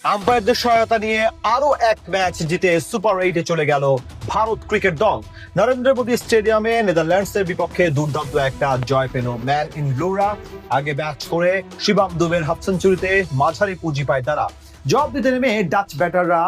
আম্পায়ারদের সহায়তা নিয়ে আরো এক ম্যাচ জিতে সুপার 8-এ চলে গেল ভারত ক্রিকেট দল। নরেন্দ্র মোদী স্টেডিয়ামে নেদারল্যান্ডসের বিপক্ষে দুর্দান্ত একটা জয় পেল ম্যান ইন ব্লুরা। আগে ব্যাট করে শিবাম দুবের হাফ সেঞ্চুরিতে মাঝারি পুঁজি পায় তারা। জবাব দিতে নেমে ডাচ ব্যাটাররা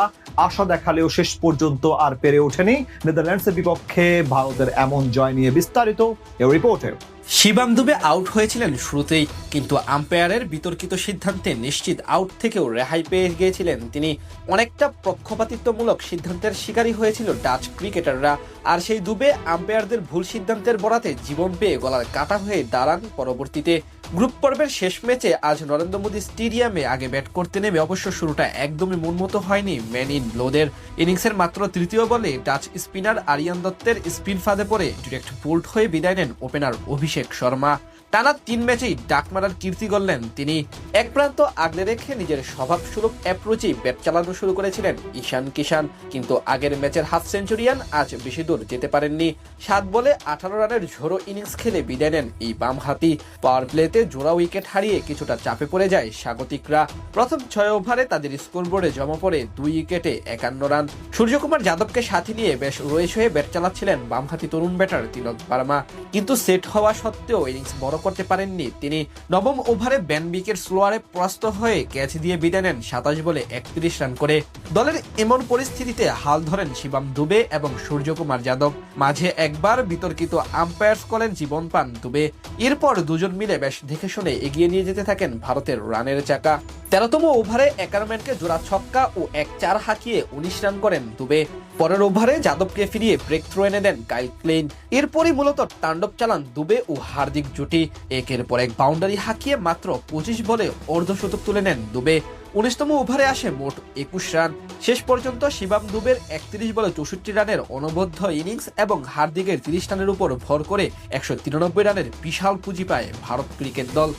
আশা দেখালেও শেষ পর্যন্ত আর পেরে ওঠেনি নেদারল্যান্ডসের বিপক্ষে ভারতের এমন জয় নিয়ে বিস্তারিত এই রিপোর্টে। শিবাম দুবে আউট হয়েছিলেন শুরুতেই, কিন্তু আম্পায়ারের বিতর্কিত সিদ্ধান্তে নিশ্চিত আউট থেকেও রেহাই পেয়ে গিয়েছিলেন তিনি। অনেকটা পক্ষপাতিত্বমূলক সিদ্ধান্তের শিকারী হয়েছিল ডাচ ক্রিকেটাররা, আর সেই দুবে আম্পায়ারদের ভুল সিদ্ধান্তের বরাতে জীবন পেয়ে গলার কাটা হয়ে দাঁড়ান পরবর্তীতে। গ্রুপ পর্বের শেষ ম্যাচে আজ নরেন্দ্র মোদী স্টেডিয়ামে আগে ব্যাট করতে নেমে অবশ্য শুরুটা একদমই মনমতো হয়নি ম্যান ইন ব্লোদের। ইনিংসের মাত্র তৃতীয় বলে ডাচ স্পিনার আরিয়ান দত্তের স্পিন ফাঁদে পড়ে ডিরেক্ট বোল্ড হয়ে বিদায় নেন ওপেনার অভিষেক শর্মা। টানা 3 ম্যাচেই ডাক মারার কীর্তি গড়লেন তিনি। এক প্রান্ত আগলে রেখে নিজের স্বভাবসুলভ অ্যাপ্রোচেই ব্যাট চালানো শুরু করেছিলেন ঈশান কিষান, কিন্তু আগের ম্যাচের হাফ সেঞ্চুরিয়ান আজ বেশি দূর যেতে পারেননি। 7 বলে 18 রানের ঝোড়ো ইনিংস খেলে বিদায় নেন এই বামহাতি। পাওয়ার প্লেতে জোড়া উইকেট হারিয়ে কিছুটা চাপে পড়ে যায় স্বাগতিকরা। প্রথম 6 ওভারে তাদের স্কোরবোর্ডে জমা পড়ে 2 উইকেটে 51 রান। সূর্যকুমার যাদবকে সাথে নিয়ে বেশ রয়েস হয়ে ব্যাট চালাচ্ছিলেন বামহাতি তরুণ ব্যাটার তিলক বার্মা, কিন্তু সেট হওয়া সত্ত্বেও ইনিংস বড় করতে পারেননি তিনি। নবম ওভারে বেন বিকের স্লোয়ারে পরাস্ত হয়ে ক্যাচ দিয়ে বিদায় নেন 27 বলে 31 রান করে। দলের এমন পরিস্থিতিতে হাল ধরেন শিবাম দুবে এবং সূর্যকুমার যাদব। মাঝে একবার বিতর্কিত আম্পায়ার্স কলের জীবন পান দুবে। এরপর দুজন মিলে বেশ দেখে শুনে এগিয়ে নিয়ে যেতে থাকেন ভারতের রানের চাকা। 13তম ওভারে অ্যাকারম্যানকে জোড়া ছক্কা ও 1-4 হাঁকিয়ে 19 রান করেন দুবে। পরের ওভারে যাদবকে ফিরিয়ে ব্রেক থ্রো এনে দেন কাইল ক্লেইন। এরপরই মূলত তাণ্ডব চালান দুবে ও হার্দিক জুটি। একের পর এক বাউন্ডারি হাঁকিয়ে মাত্র 25 বলে অর্ধশতক তুলে নেন দুবে। 19তম ওভারে আসে মোট 21 রান। শেষ পর্যন্ত শিবাম দুবের 31 বলে 64 রানের অনবদ্য ইনিংস এবং হার্দিকের 30 রানের উপর ভর করে 193 রানের বিশাল পুঁজি পায় ভারত ক্রিকেট দল।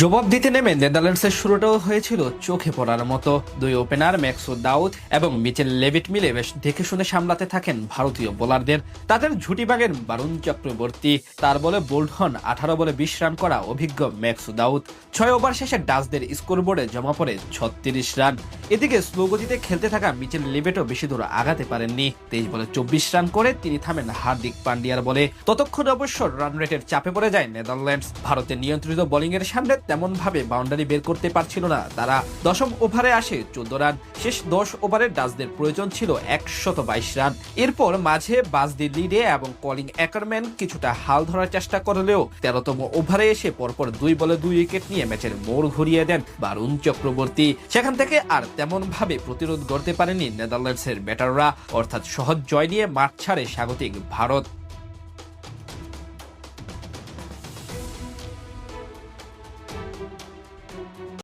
জবাব দিতে নেমে নেদারল্যান্ডসের শুরুটাও হয়েছিল চোখে পড়ার মতো। 2 ওপেনার ম্যাক্সওয়েল দাউদ এবং মিচেল লেভিট মিলে বেশ দেখে শুনে সামলাতে থাকেন ভারতীয় বোলারদের। তাদের ঝুটি ভাগেন বারুণ চক্রবর্তী, তার বলে বোল্ড হন 18 বলে 20 রান করা অভিজ্ঞ ম্যাক্সওয়েল দাউদ। 6 ওভার শেষে ডাচদের স্কোরবোর্ডে জমা পড়ে 36 রান। এদিকে স্লো গতিতে খেলতে থাকা মিচেল লেভিটও বেশি দূর আগাতে পারেননি। 23 বলে 24 রান করে তিনি থামেন হার্দিক পান্ডিয়ার বলে। ততক্ষণে অবশ্য রান রেটের চাপে পড়ে যায় নেদারল্যান্ডস। ভারতের নিয়ন্ত্রিত বোলিং এর সামনে তেমন ভাবে বাউন্ডারি বের করতে পারছিল না তারা। 10ম ওভারে আসে 14 রান। শেষ 10 ওভারে ডাচদের প্রয়োজন ছিল 122 রান। এরপর মাঝে বাজদি লিডে এবং কলিং অ্যাকারম্যান কিছুটা হাল ধরার চেষ্টা করলেও 13তম ওভারে এসে পরপর 2 বলে 2 উইকেট নিয়ে ম্যাচের মোড় ঘুরিয়ে দেন বারুণ চক্রবর্তী। সেখান থেকে আর তেমন ভাবে প্রতিরোধ গড়তে পারেনি নেদারল্যান্ডসের ব্যাটাররা, অর্থাৎ সহজ জয় নিয়ে মাঠ ছাড়ে স্বাগতিক ভারত।